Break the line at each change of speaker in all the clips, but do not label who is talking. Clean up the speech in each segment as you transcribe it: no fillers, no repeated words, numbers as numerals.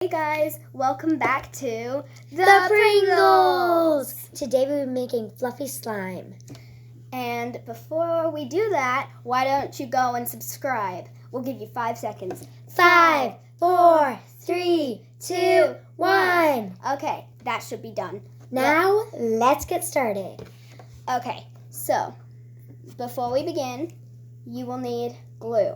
Hey guys, welcome back to
The Pringles! Today we're making fluffy slime.
And before we do that, why don't you go and subscribe? We'll give you 5 seconds.
5, 4, 3, 2, 1.
Okay, that should be done.
Now, let's get started.
Okay, so before we begin, you will need glue.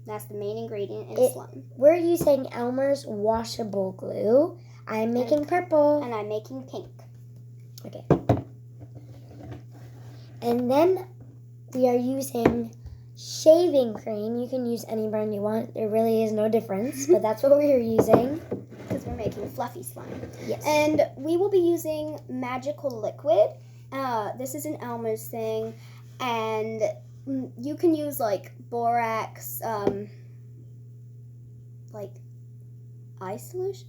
That's the main ingredient in slime.
We're using Elmer's washable glue. I'm making purple.
And I'm making pink.
Okay. And then we are using shaving cream. You can use any brand you want. There really is no difference, but that's what we're using.
Because we're making fluffy slime.
Yes.
And we will be using magical liquid. This is an Elmer's thing. And you can use like borax, like eye solution?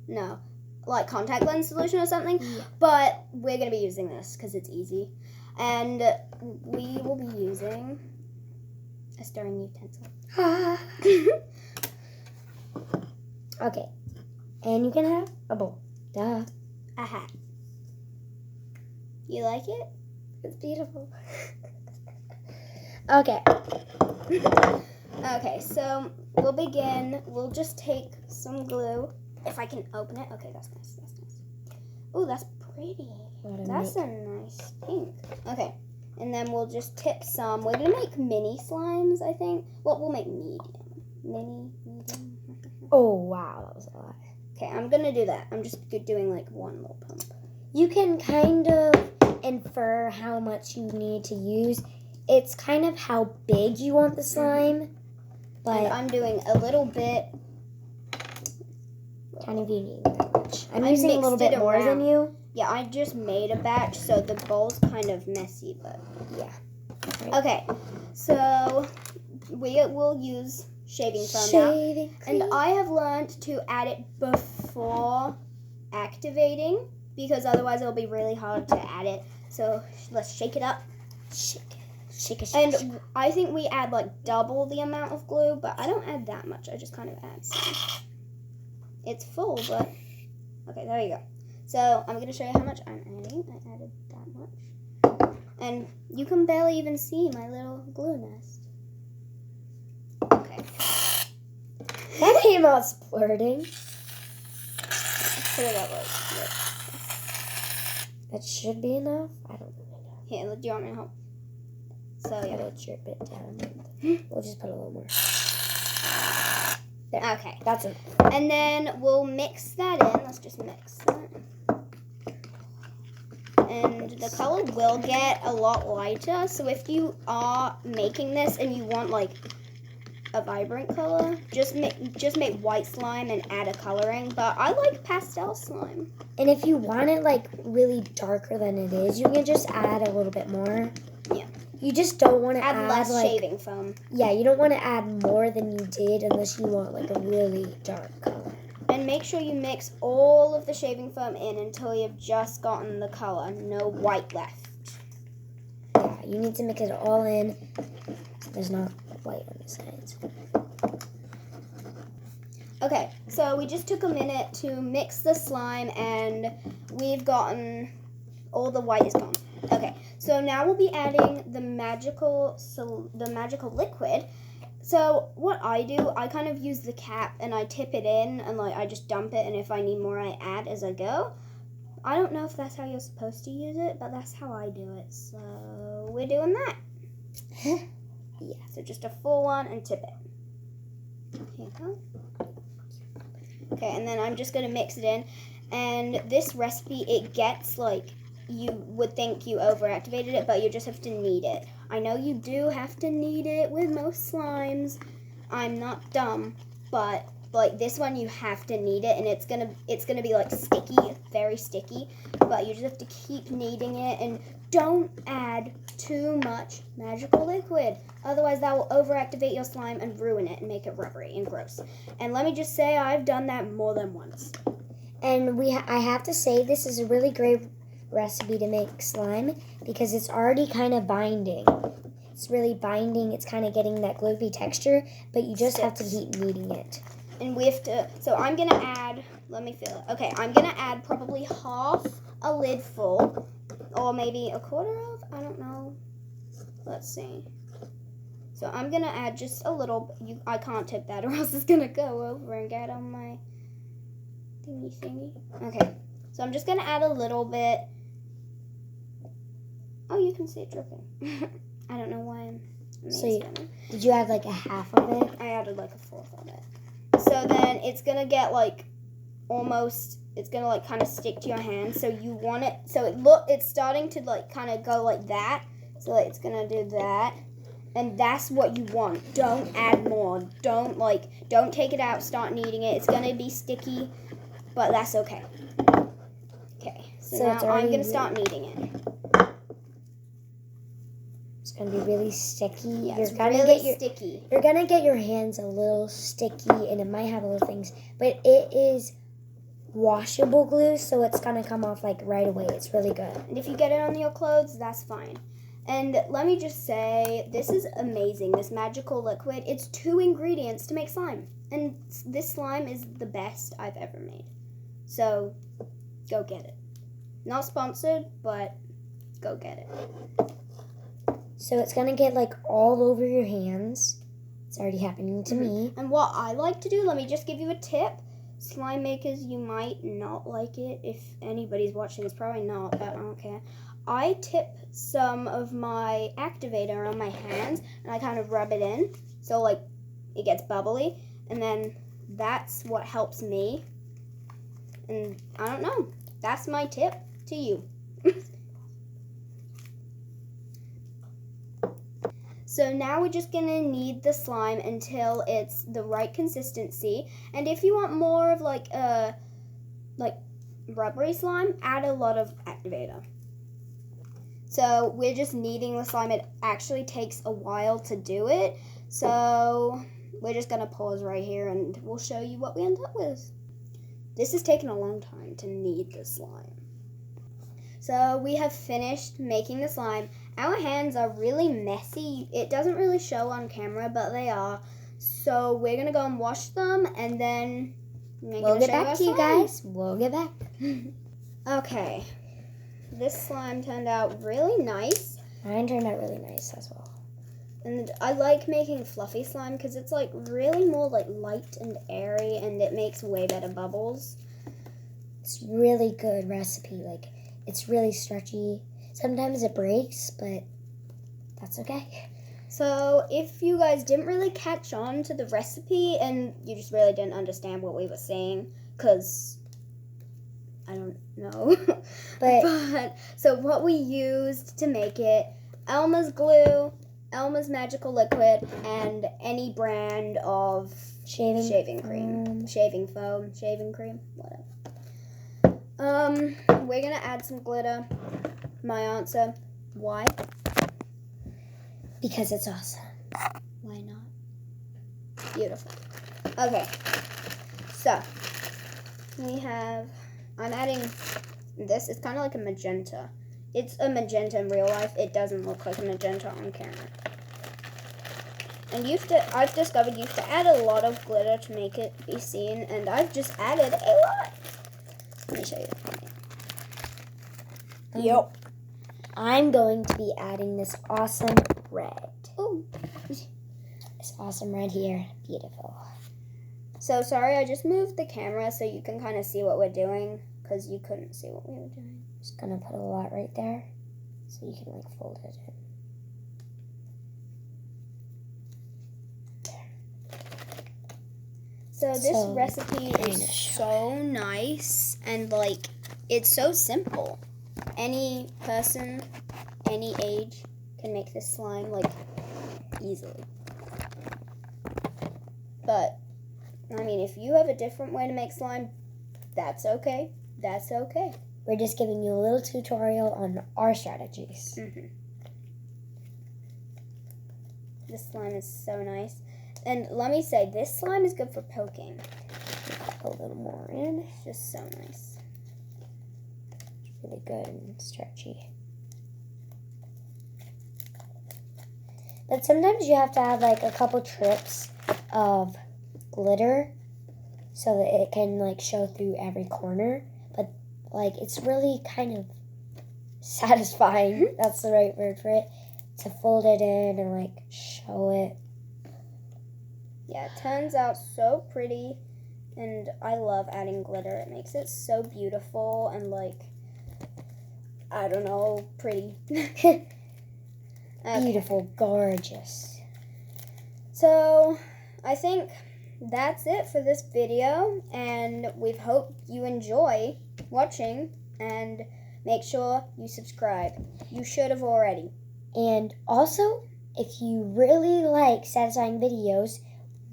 No, like contact lens solution or something.
Yeah.
But we're going to be using this because it's easy. And we will be using a stirring utensil.
Okay. And you can have a bowl. Duh.
A hat. You like it?
It's beautiful. Okay.
Okay, so we'll begin. We'll just take some glue. If I can open it. Okay, that's nice. That's nice. Oh, that's pretty. That's a nice pink. Okay, and then we'll just tip some. We're going to make mini slimes, I think. Well, we'll make medium. Medium.
Oh, wow. That was a lot.
Okay, I'm going to do that. I'm just doing like one little pump.
You can kind of infer how much you need to use. It's kind of how big you want the slime. But
and I'm doing a little bit.
Kind of you need that much. I'm using a little bit more than you.
Yeah, I just made a batch, so the bowl's kind of messy, but
yeah.
Right. Okay, so we will use shaving foam now. And I have learned to add it before activating because otherwise it'll be really hard to add it. So let's shake it up.
Shake it. Shake it.
And I think we add like double the amount of glue, but I don't add that much. I just kind of add some. It's full, but okay, there you go. So I'm going to show you how much I'm adding. I added that much. And you can barely even see my little glue nest. Okay.
That came out splurting.
Put it up like this.
That should be enough. I don't really know.
Here, do you want me to help? So yeah.
It'll drip it down. We'll just put a little more. There.
Okay.
That's it.
And then we'll mix that in. Let's just mix that. And the color will get a lot lighter. So if you are making this and you want like a vibrant color, just make white slime and add a coloring. But I like pastel slime.
And if you want it like really darker than it is, you can just add a little bit more.
Yeah.
You just don't want to add
less
like,
shaving foam.
Yeah, you don't want to add more than you did unless you want like a really dark color.
And make sure you mix all of the shaving foam in until you've just gotten the color. No white left.
Yeah, you need to mix it all in so there's not white on the sides.
Okay, so we just took a minute to mix the slime and we've gotten all the white is gone. Okay, so now we'll be adding the magical liquid. So what I do, I kind of use the cap and I tip it in and like I just dump it, and if I need more I add as I go. I don't know if that's how you're supposed to use it, but that's how I do it. So we're doing that. Yeah, so just a full one and tip it. Here you go. Okay, and then I'm just going to mix it in. And this recipe, it gets like you would think you overactivated it, but you just have to knead it. I know you do have to knead it with most slimes. I'm not dumb, but like this one you have to knead it, and it's gonna be like sticky, very sticky. But you just have to keep kneading it, and don't add too much magical liquid. Otherwise that will overactivate your slime and ruin it and make it rubbery and gross. And let me just say I've done that more than once.
And I have to say this is a really great recipe to make slime because it's already kind of binding. It's really binding. It's kind of getting that gloopy texture, but you just have to keep kneading it.
And we have to, so I'm going to add, let me feel it. Okay, I'm going to add probably half a lid full, or maybe a quarter of, I don't know. Let's see. So I'm going to add just a little, I can't tip that or else it's going to go over and get on my thingy. Okay, so I'm just going to add a little bit. Oh, you can see it dripping. I don't know why I'm amazed at it.
Did you add like a half of it?
I added like a fourth of it. So then it's going to get like almost, it's going to like kind of stick to your hand. So you want it, so it's starting to like kind of go like that. So like it's going to do that. And that's what you want. Don't add more. Don't take it out, start kneading it. It's going to be sticky, but that's okay. Okay, so now I'm going to start kneading it.
It's going to be really sticky.
Yeah, it's really sticky.
You're going to get your hands a little sticky, and it might have little things, but it is washable glue, so it's going to come off like right away. It's really good.
And if you get it on your clothes, that's fine. And let me just say, this is amazing, this magical liquid. It's 2 ingredients to make slime. And this slime is the best I've ever made. So, go get it. Not sponsored, but go get it.
So it's going to get like all over your hands. It's already happening to me.
And what I like to do, let me just give you a tip. Slime makers, you might not like it. If anybody's watching this, probably not, but I don't care. I tip some of my activator on my hands and I kind of rub it in so like it gets bubbly, and then that's what helps me. And I don't know, that's my tip to you. So now we're just gonna knead the slime until it's the right consistency, and if you want more of like rubbery slime, add a lot of activator. So we're just kneading the slime. It actually takes a while to do it. So we're just going to pause right here and we'll show you what we end up with. This has taken a long time to knead the slime. So we have finished making the slime. Our hands are really messy. It doesn't really show on camera, but they are. So we're going to go and wash them and then
we'll get back to you guys. We'll get back.
Okay. This slime turned out really nice.
Mine turned out really nice as well.
And I like making fluffy slime because it's like really more like light and airy, and it makes way better bubbles.
It's really good recipe. Like, it's really stretchy. Sometimes it breaks, but that's okay.
So if you guys didn't really catch on to the recipe and you just really didn't understand what we were saying, because I don't know. but so what we used to make it, Elmer's glue, Elmer's magical liquid, and any brand of shaving cream, shaving foam, shaving cream, whatever. We're gonna add some glitter. My answer, why?
Because it's awesome.
Why not? Beautiful. Okay, so I'm adding this. It's kind of like a magenta. It's a magenta in real life. It doesn't look like a magenta on camera. And I've discovered you have to add a lot of glitter to make it be seen, and I've just added a lot. Let me show you. Yep.
I'm going to be adding this awesome red.
Oh.
This awesome red here. Beautiful.
So sorry, I just moved the camera so you can kind of see what we're doing, because you couldn't see what we were doing.
Just gonna put a lot right there so you can like fold it in.
So this recipe is so nice, and like it's so simple. Any person, any age can make this slime like easily. But I mean, if you have a different way to make slime, that's okay. That's okay.
We're just giving you a little tutorial on our strategies.
Mm-hmm. This slime is so nice. And let me say, this slime is good for poking.
A little more in.
It's just so nice.
It's really good and stretchy. But sometimes you have to add like a couple trips of glitter so that it can like show through every corner. But like it's really kind of satisfying. That's the right word for it. To fold it in and like show it.
Yeah, it turns out so pretty, and I love adding glitter. It makes it so beautiful and like, I don't know, pretty. Okay.
Beautiful, gorgeous.
So I think that's it for this video, and we hope you enjoy watching, and make sure you subscribe. You should have already.
And also, if you really like satisfying videos,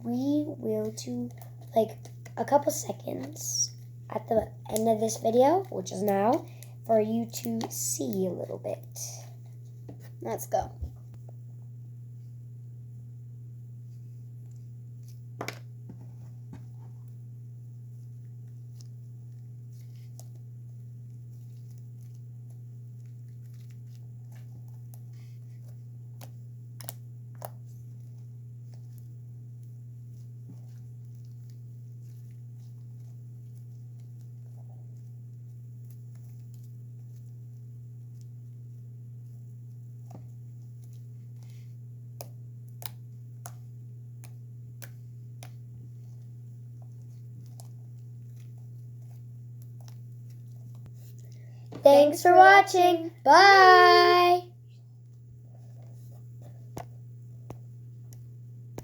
we will do like a couple seconds at the end of this video, which is now, for you to see a little bit.
Let's go.
Thanks for watching. Bye.